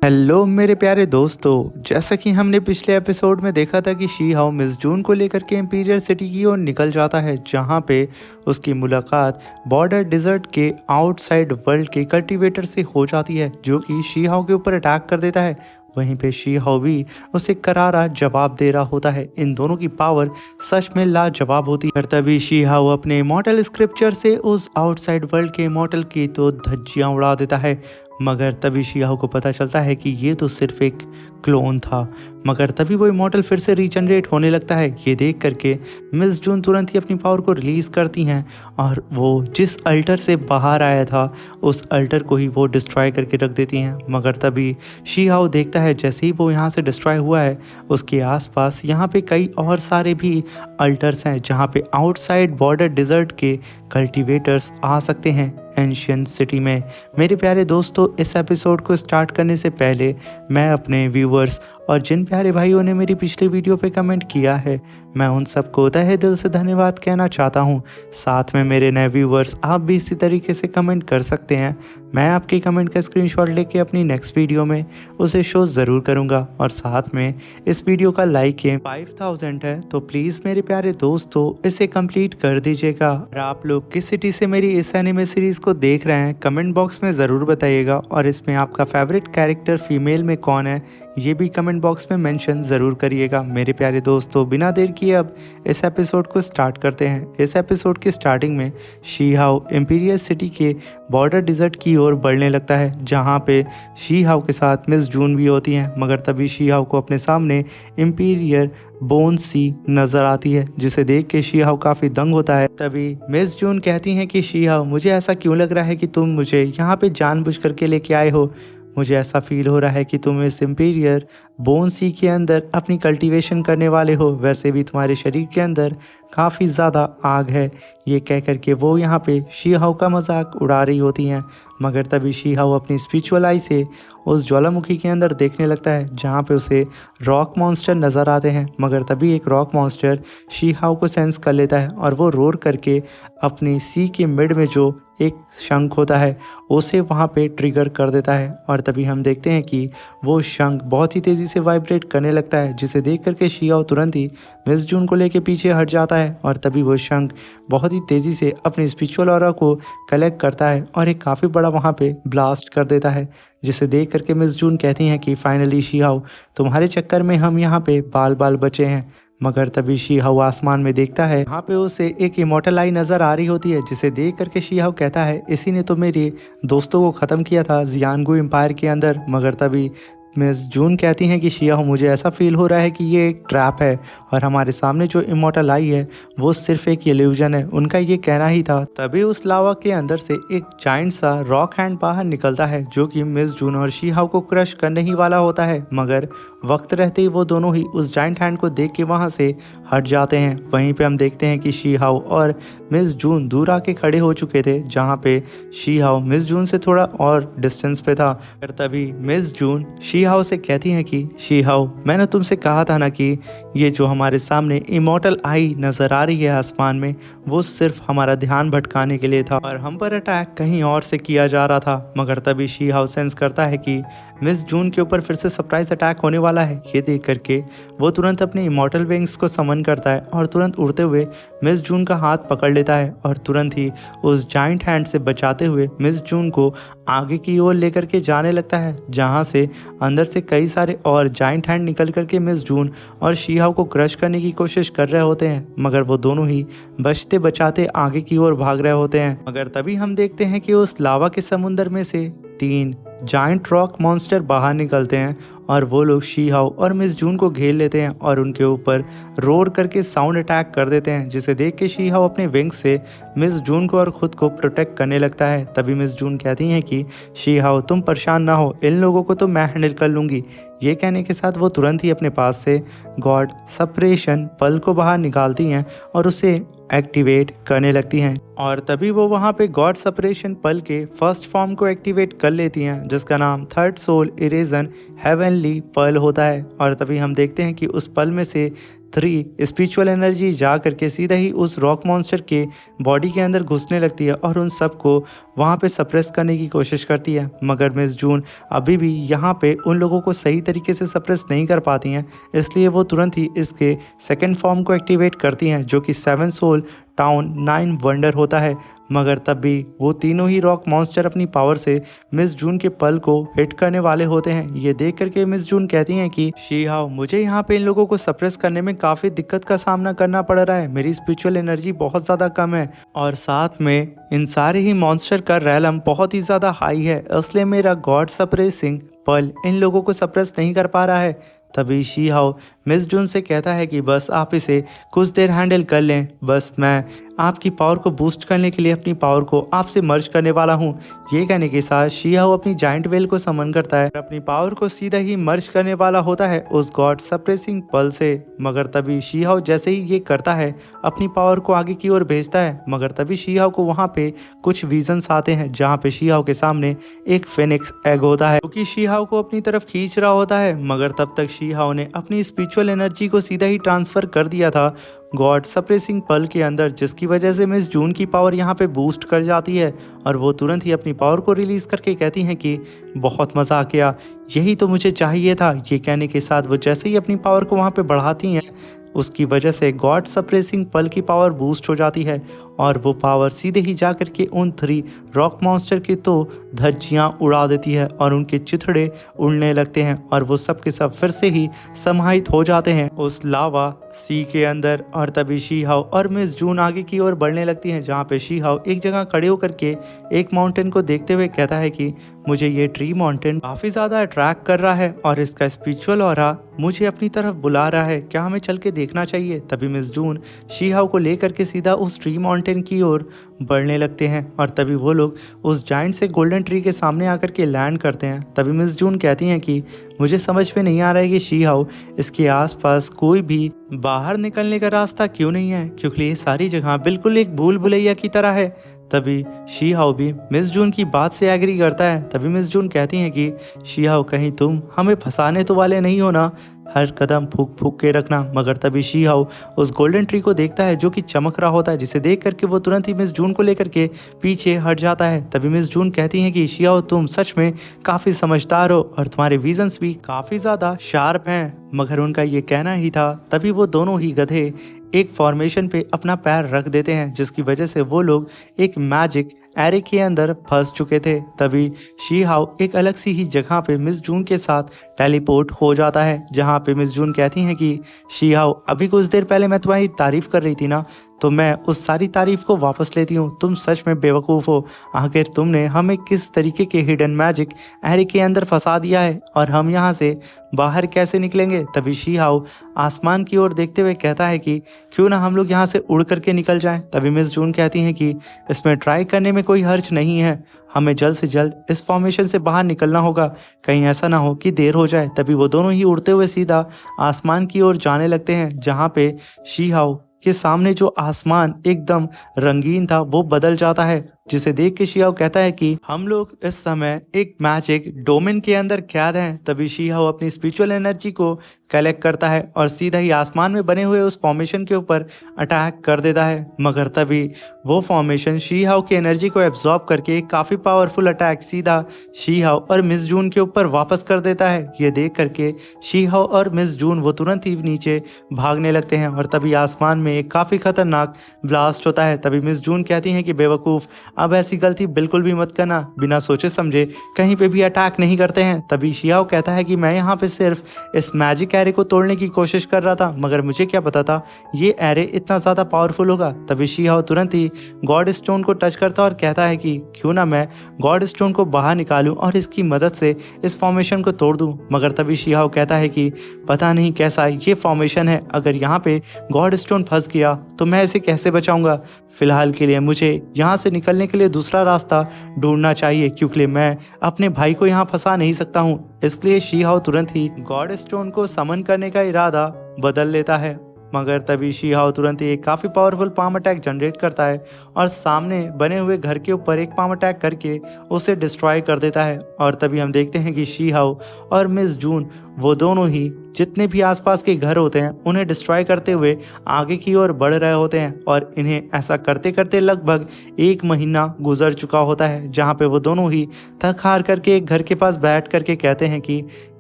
Hello मेरे प्यारे दोस्तों, जैसा कि हमने पिछले एपिसोड में देखा था कि शी हाओ मिस जून को लेकर के इंपीरियल सिटी की ओर निकल जाता है, जहां पे उसकी मुलाकात बॉर्डर डिजर्ट के आउटसाइड वर्ल्ड के कल्टीवेटर से हो जाती है, जो कि शी हाओ के ऊपर अटैक कर देता है। वहीं पे शी हाओ भी उसे करारा जवाब दे रहा होता है। इन दोनों की पावर सच में लाजवाब होती है। तभी शी हाओ अपने इमॉर्टल स्क्रिप्चर से उस आउटसाइड वर्ल्ड के इमॉर्टल की तो धज्जियां उड़ा देता है, मगर तभी शियाहो को पता चलता है कि ये तो सिर्फ एक क्लोन था। मगर तभी वो इमॉर्टल फिर से रीजनरेट होने लगता है। ये देख करके मिस जून तुरंत ही अपनी पावर को रिलीज करती हैं और वो जिस अल्टर से बाहर आया था उस अल्टर को ही वो डिस्ट्रॉय करके रख देती हैं। मगर तभी शियाहो देखता है जैसे ही वो यहाँ से डिस्ट्रॉय हुआ है उसके आसपास यहाँ पे कई और सारे भी अल्टर्स हैं, जहाँ पे आउटसाइड बॉर्डर डिजर्ट के कल्टीवेटर्स आ सकते हैं एंशियंट सिटी में। मेरे प्यारे दोस्तों, इस एपिसोड को स्टार्ट करने से पहले मैं अपने व्यूवर्स और जिन प्यारे भाइयों ने मेरी पिछली वीडियो पे कमेंट किया है, मैं उन सबको तहे दिल से धन्यवाद कहना चाहता हूं। साथ में मेरे नए व्यूवर्स, आप भी इसी तरीके से कमेंट कर सकते हैं। मैं आपके कमेंट का स्क्रीनशॉट लेके अपनी नेक्स्ट वीडियो में उसे शो ज़रूर करूंगा। और साथ में इस वीडियो का लाइक 5000 है, तो प्लीज़ मेरे प्यारे दोस्तों इसे कंप्लीट कर दीजिएगा। और आप लोग किस सिटी से मेरी इस एनिमे सीरीज़ को देख रहे हैं कमेंट बॉक्स में ज़रूर बताइएगा। और इसमें आपका फेवरेट कैरेक्टर फीमेल में कौन है ये भी कमेंट बॉक्स में मेंशन ज़रूर करिएगा। मेरे प्यारे दोस्तों, बिना देर किए अब इस एपिसोड को स्टार्ट करते हैं। इस एपिसोड के स्टार्टिंग में शी हाओ इंपीरियल सिटी के बॉर्डर डिजर्ट की ओर बढ़ने लगता है, जहां पे शी हाओ के साथ मिस जून भी होती हैं। मगर तभी शी हाओ को अपने सामने इंपीरियर बोन सी नज़र आती है, जिसे देख के शी हाओ काफ़ी दंग होता है। तभी मिस जून कहती हैं कि शी हाओ, मुझे ऐसा क्यों लग रहा है कि तुम मुझे यहाँ पे जानबूझ करके लेके आए हो। मुझे ऐसा फील हो रहा है कि तुम इस इंपीरियर बोन सी के अंदर अपनी कल्टीवेशन करने वाले हो। वैसे भी तुम्हारे शरीर के अंदर काफ़ी ज़्यादा आग है। ये कह कर के वो यहाँ पे शी हाओ का मजाक उड़ा रही होती हैं। मगर तभी शी हाओ अपनी स्पिरिचुअल आई से उस ज्वालामुखी के अंदर देखने लगता है, जहाँ पे उसे रॉक मॉन्स्टर नज़र आते हैं। मगर तभी एक रॉक मॉन्स्टर शी हाओ को सेंस कर लेता है और वो रोर करके अपनी सी के मिड में जो एक शंख होता है उसे वहाँ पे ट्रिगर कर देता है। और तभी हम देखते हैं कि वो शंख बहुत ही तेज़ी से वाइब्रेट करने लगता है, जिसे देख करके शी हाओ तुरंत ही मिस जून को लेके पीछे हट जाता है। और तभी वो शंख बहुत ही तेज़ी से अपने स्पिरिचुअल ऑरा को कलेक्ट करता है और एक काफ़ी बड़ा वहाँ पे ब्लास्ट कर देता है, जिसे देख करके मिस जून कहती हैं कि फाइनली शी हाओ, तुम्हारे चक्कर में हम यहाँ पे बाल बाल बचे हैं। मगर तभी शी हाओ आसमान में देखता है, वहाँ पे उसे एक इमॉर्टल आई नज़र आ रही होती है, जिसे देख करके शी हाओ कहता है, इसी ने तो मेरे दोस्तों को ख़त्म किया था जियानगू एम्पायर के अंदर। मगर तभी मिस जून कहती हैं कि शी हाओ, मुझे ऐसा फील हो रहा है कि ये एक ट्रैप है और हमारे सामने जो इमॉर्टल आई है वो सिर्फ एक इल्यूजन है। उनका ये कहना ही था। तभी उस लावा के अंदर से एक जाइंट सा रॉक हैंड बाहर निकलता है, जो कि मिस जून और शी हाओ को क्रश करने ही वाला होता है। मगर वक्त रहते ही वो दोनों ही उस जाइंट हैंड को देख के वहाँ से हट जाते हैं। वहीं पे हम देखते हैं कि शी हाओ और मिस जून दूर आके खड़े हो चुके थे, जहाँ पे शी हाओ मिस जून से थोड़ा और डिस्टेंस पे था। पर तभी मिस जून शी हाओ से कहती हैं कि शी हाओ, मैंने तुमसे कहा था ना कि ये जो हमारे सामने इमॉर्टल आई नज़र आ रही है आसमान में, वो सिर्फ हमारा ध्यान भटकाने के लिए था और हम पर अटैक कहीं और से किया जा रहा था। मगर तभी शी हाओ सेंस करता है कि मिस जून के ऊपर फिर से सरप्राइज अटैक होने वाला है। ये देख करके वो तुरंत अपने इमॉर्टल विंग्स को समन करता है और तुरंत उड़ते हुए मिस जून का हाथ पकड़ लेता है और तुरंत ही उस जाइंट हैंड से बचाते हुए मिस जून को आगे की ओर लेकर के जाने लगता है, जहाँ से अंदर से कई सारे और जाइंट हैंड निकल करके मिस जून और शी हाओ को क्रश करने की कोशिश कर रहे होते हैं। मगर वो दोनों ही बचते बचाते आगे की ओर भाग रहे होते हैं। मगर तभी हम देखते हैं कि उस लावा के समुंदर में से 3 जाइंट रॉक मॉन्स्टर बाहर निकलते हैं और वो लोग शी हाओ और मिस जून को घेर लेते हैं और उनके ऊपर रोर करके साउंड अटैक कर देते हैं, जिसे देख के शी हाओ अपने विंग्स से मिस जून को और ख़ुद को प्रोटेक्ट करने लगता है। तभी मिस जून कहती हैं कि शी हाओ, तुम परेशान ना हो, इन लोगों को तो मैं हैंडल कर लूँगी। ये कहने के साथ वो तुरंत ही अपने पास से गॉड सेपरेशन पल को बाहर निकालती हैं और उसे एक्टिवेट करने लगती हैं। और तभी वो वहाँ पे गॉड सेपरेशन पल के फर्स्ट फॉर्म को एक्टिवेट कर लेती हैं, जिसका नाम थर्ड सोल इरेजन हेवनली पल होता है। और तभी हम देखते हैं कि उस पल में से 3 स्पिरिचुअल एनर्जी जा करके सीधा ही उस रॉक मॉन्स्टर के बॉडी के अंदर घुसने लगती है और उन सबको वहाँ पे सप्रेस करने की कोशिश करती है। मगर मिस जून अभी भी यहाँ पे उन लोगों को सही तरीके से सप्रेस नहीं कर पाती हैं, इसलिए वो तुरंत ही इसके सेकंड फॉर्म को एक्टिवेट करती हैं जो कि 7 सोल टाउन 9 वंडर होता है। मगर तब भी वो तीनों ही रॉक मॉन्स्टर अपनी पावर से मिस जून के पल को हिट करने वाले होते हैं। ये देख करके मिस जून कहती हैं कि शी हाओ, मुझे यहाँ पे इन लोगों को सप्रेस करने में काफ़ी दिक्कत का सामना करना पड़ रहा है। मेरी स्पिरिचुअल एनर्जी बहुत ज़्यादा कम है और साथ में इन सारे ही मॉन्स्टर का रैलम बहुत ही ज़्यादा हाई है, इसलिए मेरा गॉड सप्रेसिंग पल इन लोगों को सप्रेस नहीं कर पा रहा है। तभी शी हाओ मिस जून से कहता है कि बस आप इसे कुछ देर हैंडल कर लें, बस मैं आपकी पावर को बूस्ट करने के लिए अपनी पावर को आपसे मर्ज करने वाला हूँ। ये कहने के साथ शी हाओ अपनी जाइंट वेल को समन करता है, अपनी पावर को सीधा ही मर्ज करने वाला होता है उस गॉड सप्रेसिंग पल से। मगर तभी शी हाओ जैसे ही ये करता है अपनी पावर को आगे की ओर भेजता है, मगर तभी शी हाओ को वहाँ पे कुछ विजन्स आते हैं जहाँ पे शी हाओ के सामने एक फेनिक्स एग होता है क्योंकि शी हाओ को अपनी तरफ खींच रहा होता है। मगर तब तक शी हाओ ने अपनी स्पिरिचुअल एनर्जी को सीधा ही ट्रांसफर कर दिया था गॉड सप्रेसिंग पल के अंदर, जिसकी वजह से मिस जून की पावर यहाँ पे बूस्ट कर जाती है और वो तुरंत ही अपनी पावर को रिलीज करके कहती हैं कि बहुत मज़ा आ गया, यही तो मुझे चाहिए था। ये कहने के साथ वो जैसे ही अपनी पावर को वहाँ पे बढ़ाती हैं उसकी वजह से गॉड सप्रेसिंग पल की पावर बूस्ट हो जाती है और वो पावर सीधे ही जा कर के उन 3 रॉक मॉन्स्टर की तो धज्जियाँ उड़ा देती है और उनके चिथड़े उड़ने लगते हैं और वो सब के सब फिर से ही समाहित हो जाते हैं उस लावा सी के अंदर। और तभी शी हाओ और मिस जून आगे की ओर बढ़ने लगती हैं जहाँ पे शी हाओ एक जगह खड़े होकर के एक माउंटेन को देखते हुए कहता है कि मुझे ये ट्री माउंटेन काफ़ी ज़्यादा अट्रैक्ट कर रहा है और इसका स्पिरिचुअल ऑरा मुझे अपनी तरफ बुला रहा है, क्या हमें चल के देखना चाहिए। तभी मिस जून शी हाओ को लेकर के सीधा उस ट्री माउंटेन की ओर बढ़ने लगते हैं और तभी वो लोग उस जाइंट से गोल्डन ट्री के सामने आकर के लैंड करते हैं। तभी मिस जून कहती हैं कि मुझे समझ में नहीं आ रहा है कि शी हाओ इसके आसपास कोई भी बाहर निकलने का रास्ता क्यों नहीं है, क्योंकि ये सारी जगह बिल्कुल एक भूल भुलैया की तरह है। तभी शी हाओ भी मिस जून की बात से एग्री करता है। तभी मिस जून कहती हैं कि शी हाओ, कहीं तुम हमें फंसाने तो वाले नहीं हो ना, हर कदम फूक फूक के रखना। मगर तभी शी हाओ उस गोल्डन ट्री को देखता है जो कि चमक रहा होता है, जिसे देख करके वो तुरंत ही मिस जून को लेकर के पीछे हट जाता है। तभी मिस जून कहती हैं कि शी हाओ, तुम सच में काफ़ी समझदार हो और तुम्हारे विजन्स भी काफ़ी ज़्यादा शार्प हैं। मगर उनका ये कहना ही था तभी वो दोनों ही गधे एक फॉर्मेशन पे अपना पैर रख देते हैं, जिसकी वजह से वो लोग एक मैजिक एरे के अंदर फंस चुके थे। तभी शी हाओ एक अलग सी ही जगह पे मिस जून के साथ टेलीपोर्ट हो जाता है, जहाँ पे मिस जून कहती हैं कि शी हाओ, अभी कुछ देर पहले मैं तुम्हारी तारीफ कर रही थी ना, तो मैं उस सारी तारीफ को वापस लेती हूँ। तुम सच में बेवकूफ़ हो, आखिर तुमने हमें किस तरीके के हिडन मैजिक एरे के अंदर फंसा दिया है और हम यहाँ से बाहर कैसे निकलेंगे। तभी शी हाओ आसमान की ओर देखते हुए कहता है कि क्यों ना हम लोग यहाँ से उड़ करके निकल जाएं। तभी मिस जून कहती हैं कि इसमें ट्राई करने में कोई हर्ज नहीं है, हमें जल्द से जल्द इस फॉर्मेशन से बाहर निकलना होगा, कहीं ऐसा ना हो कि देर हो जाए। तभी वो दोनों ही उड़ते हुए सीधा आसमान की ओर जाने लगते हैं, जहाँ पे शी हाओ के सामने जो आसमान एकदम रंगीन था वो बदल जाता है, जिसे देख के शी हाओ कहता है कि हम लोग इस समय एक मैजिक डोमेन के अंदर कैद हैं। तभी शी हाओ अपनी स्पिरिचुअल एनर्जी को कलेक्ट करता है और सीधा ही आसमान में बने हुए उस फॉर्मेशन के ऊपर अटैक कर देता है। मगर तभी वो फॉर्मेशन शी हाओ की एनर्जी को एब्जॉर्ब करके एक काफ़ी पावरफुल अटैक सीधा शी हाओ और मिस जून के ऊपर वापस कर देता है। ये देख करके शी हाओ और मिस जून वो तुरंत ही नीचे भागने लगते हैं और तभी आसमान में एक काफ़ी खतरनाक ब्लास्ट होता है। तभी मिस जून कहती हैं कि बेवकूफ़, अब ऐसी गलती बिल्कुल भी मत करना, बिना सोचे समझे कहीं पे भी अटैक नहीं करते हैं। तभी शी हाओ कहता है कि मैं यहाँ पे सिर्फ इस मैजिक एरे को तोड़ने की कोशिश कर रहा था, मगर मुझे क्या पता था ये एरे इतना ज़्यादा पावरफुल होगा। तभी शी हाओ तुरंत ही गॉड स्टोन को टच करता है और कहता है कि क्यों ना मैं गॉड स्टोन को बाहर निकालूं और इसकी मदद से इस फॉर्मेशन को तोड़ दूं। मगर तभी शी हाओ कहता है कि पता नहीं कैसा ये फॉर्मेशन है, अगर यहाँ पे गॉड स्टोन फंस गया तो मैं इसे कैसे बचाऊंगा। फिलहाल के लिए मुझे यहाँ से निकलने के लिए दूसरा रास्ता ढूंढना चाहिए, क्योंकि मैं अपने भाई को यहाँ फंसा नहीं सकता हूँ। इसलिए शी हाओ तुरंत ही गॉड स्टोन को समन करने का इरादा बदल लेता है मगर तभी शी हाओ तुरंत ही एक काफ़ी पावरफुल पाम अटैक जनरेट करता है और सामने बने हुए घर के ऊपर एक पाम अटैक करके उसे डिस्ट्रॉय कर देता है। और तभी हम देखते हैं कि शी हाओ और मिस जून वो दोनों ही जितने भी आसपास के घर होते हैं उन्हें डिस्ट्रॉय करते हुए आगे की ओर बढ़ रहे होते हैं। और इन्हें ऐसा करते करते लगभग 1 महीना गुजर चुका होता है, जहाँ पे वो दोनों ही थक हार करके एक घर के पास बैठ करके कहते हैं कि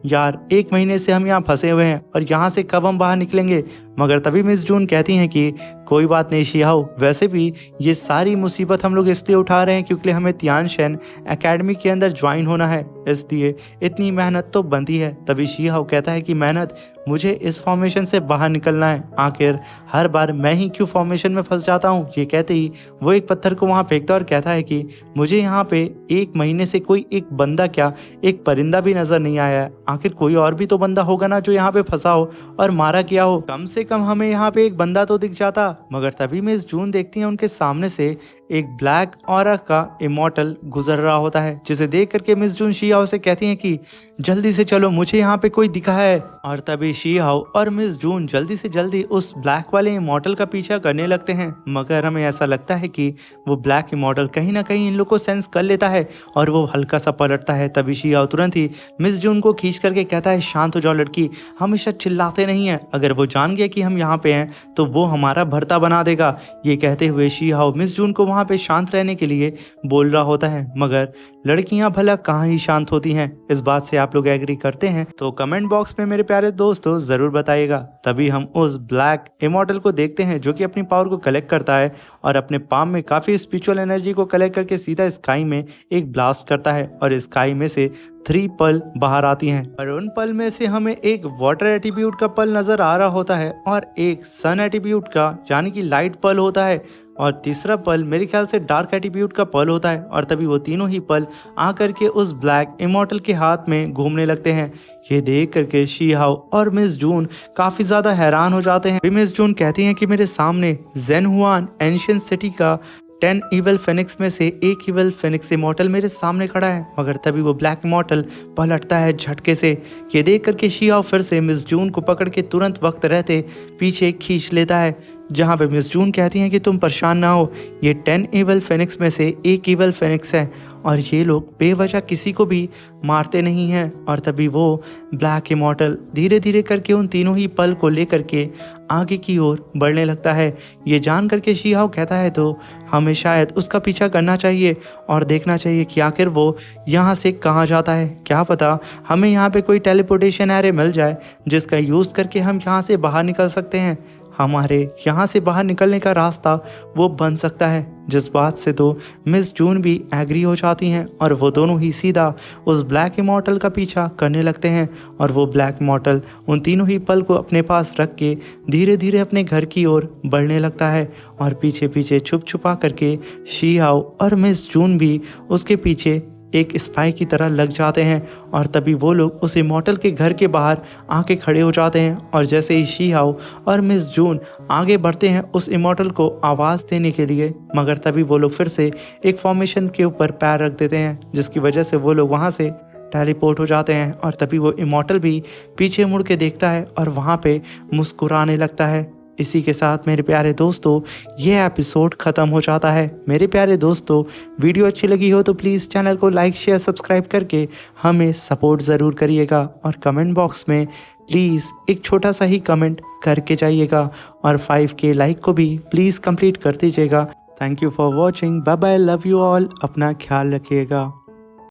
यार 1 महीने से हम यहाँ फंसे हुए हैं और यहाँ से कब हम बाहर निकलेंगे। मगर तभी मिस जून कहती हैं कि कोई बात नहीं शी हाओ, वैसे भी ये सारी मुसीबत हम लोग इसलिए उठा रहे हैं क्योंकि हमें तियानशेन एकेडमी के अंदर ज्वाइन होना है, इसलिए इतनी मेहनत तो बनती है। तभी शी हाओ कहता है कि मेहनत, मुझे इस फॉर्मेशन से बाहर निकलना है, आखिर हर बार मैं ही क्यों फॉर्मेशन में फंस जाता हूँ। ये कहते ही वो एक पत्थर को वहाँ फेंकता और कहता है कि मुझे यहाँ पे 1 महीने से कोई एक बंदा क्या, एक परिंदा भी नजर नहीं आया है। आखिर कोई और भी तो बंदा होगा ना जो यहाँ पे फंसा हो और मारा गया हो, कम से कम हमें यहाँ पे एक बंदा तो दिख जाता। मगर तभी मिस जून देखती है उनके सामने से एक ब्लैक ऑरा का इमॉर्टल गुजर रहा होता है, जिसे देख करके मिस जून शी हाओ से कहती हैं कि जल्दी से चलो, मुझे यहाँ पे कोई दिखा है। और तभी शी हाओ और मिस जून जल्दी से जल्दी उस ब्लैक वाले इमॉर्टल का पीछा करने लगते हैं। मगर हमें ऐसा लगता है कि वो ब्लैक इमॉर्टल कहीं ना कहीं इन लोग को सेंस कर लेता है और वो हल्का सा पलटता है। तभी शी हाओ तुरंत ही मिस जून को खींच करके कहता है शांत हो जाओ लड़की, हमेशा चिल्लाते नहीं है, अगर वो जान गया कि हम यहाँ पे हैं तो वो हमारा भरता बना देगा। ये कहते हुए शी हाओ मिस जून को वहाँ पे शांत रहने के लिए बोल रहा होता है। मगर लड़कियां भला कहाँ ही शांत होती हैं, इस बात से आप लोग एग्री करते हैं तो कमेंट बॉक्स में मेरे प्यारे दोस्तों जरूर बताइएगा। तभी हम उस ब्लैक इमॉर्टल को देखते हैं जो कि अपनी पावर को कलेक्ट करता है और अपने पाम में काफी स्पिरिचुअल एनर्जी को कलेक्ट करके सीधा स्काई में एक ब्लास्ट करता है और स्काई में से 3 पल बाहर आती हैं। और उन पल में से हमें एक वाटर एट्रीब्यूट का पल नजर आ रहा होता है और एक सन एट्रीब्यूट का यानी कि लाइट पल होता है और तीसरा पल मेरे ख्याल से डार्क एट्रीब्यूट का पल होता है। और तभी वो तीनों ही पल आकर के उस ब्लैक इमॉर्टल के हाथ में घूमने लगते हैं। ये देख करके शी हाओ और मिस जून काफ़ी ज़्यादा हैरान हो जाते हैं। मिस जून कहती हैं कि मेरे सामने ज़ेन हुआन एंशिएंट सिटी का 10 इवल फेनिक्स में से एक इवल फेनिक्स इमॉर्टल मेरे सामने खड़ा है। मगर तभी वो ब्लैक इमॉर्टल पलटता है झटके से। ये देख करके शी हाओ फिर से मिस जून को पकड़ के तुरंत वक्त रहते पीछे खींच लेता है, जहाँ पे मिस जून कहती हैं कि तुम परेशान ना हो, ये 10 इवल फेनिक्स में से एक इवल फेनिक्स है और ये लोग बेवजह किसी को भी मारते नहीं हैं। और तभी वो ब्लैक इमॉर्टल धीरे धीरे करके उन तीनों ही पल को लेकर के आगे की ओर बढ़ने लगता है। ये जान करके शी हाओ कहता है तो हमें शायद उसका पीछा करना चाहिए और देखना चाहिए कि आखिर वो यहाँ से कहाँ जाता है। क्या पता हमें यहाँ पे कोई टेलीपोर्टेशन एरे मिल जाए जिसका यूज़ करके हम यहाँ से बाहर निकल सकते हैं। हमारे यहाँ से बाहर निकलने का रास्ता वो बन सकता है। जिस बात से तो मिस जून भी एग्री हो जाती हैं और वो दोनों ही सीधा उस ब्लैक इमॉर्टल का पीछा करने लगते हैं। और वो ब्लैक इमॉर्टल उन तीनों ही पल को अपने पास रख के धीरे धीरे अपने घर की ओर बढ़ने लगता है और पीछे पीछे छुप छुपा करके शी हाओ और मिस जून भी उसके पीछे एक स्पाई की तरह लग जाते हैं। और तभी वो लोग उस इमॉर्टल के घर के बाहर आके खड़े हो जाते हैं और जैसे ही शी हाओ और मिस जून आगे बढ़ते हैं उस इमॉर्टल को आवाज़ देने के लिए, मगर तभी वो लोग फिर से एक फॉर्मेशन के ऊपर पैर रख देते हैं, जिसकी वजह से वो लोग वहाँ से टेलीपोर्ट हो जाते हैं। और तभी वो इमॉर्टल भी पीछे मुड़ के देखता है और वहाँ पे मुस्कुराने लगता है। इसी के साथ मेरे प्यारे दोस्तों ये एपिसोड ख़त्म हो जाता है। मेरे प्यारे दोस्तों वीडियो अच्छी लगी हो तो प्लीज़ चैनल को लाइक शेयर सब्सक्राइब करके हमें सपोर्ट ज़रूर करिएगा और कमेंट बॉक्स में प्लीज़ एक छोटा सा ही कमेंट करके जाइएगा और 5K लाइक को भी प्लीज़ कंप्लीट कर दीजिएगा। Thank you for watching, bye bye, love you all, अपना ख्याल रखिएगा।